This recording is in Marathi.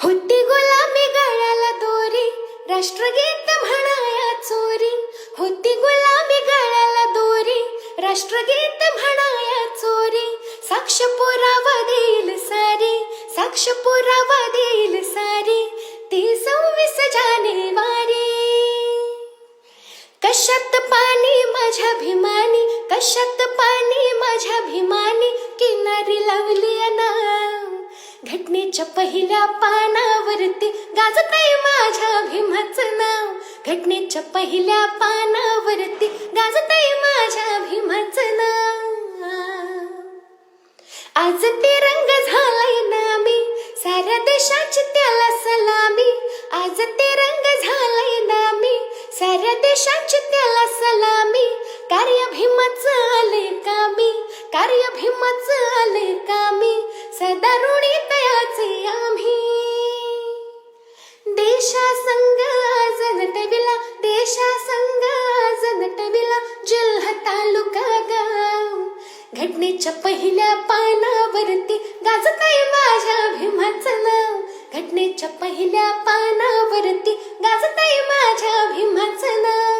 होती गुलाबी गळ्याला दोरी, राष्ट्रगीत म्हणाया चोरी. होती गुलाबी गळ्याला दोरी, राष्ट्रगीत म्हणाया चोरी. साक्ष पुरावा देईल सारी, साक्ष पुरावा देईल सारी. ती 26 जानेवारी. कशात पाणी माझ्या भीमानी, कशात पाणी माझ्या भीमानी. किनारी लावली नाव घटनेच्या पहिल्या पानावरती, गाजतंय माझ्या भीमाचं नाव. घटनेच्या पहिल्या पानावरती, गाजतंय माझ्या भीमाचं नाव. आज तिरंग झालाय नामी, साऱ्या देशाची त्याला सलामी. आज तिरंग झालाय नामी, साऱ्या देशाची त्याला सलामी. कार्य भीमाचं आले कामी, कार्य भीमाचं आले कामी. सदा ऋणी तयाचे आम्ही. देशासंग आज नटविला, देशासंग आज नटविला. जिल्हा तालुका गाव. घटनेच्या पहिल्या पानावरती, गाजतंय माझ्या भीमाचं नाव. घटनेच्या पहिल्या पानावरती, गाजतंय माझ्या भीमाचं नाव.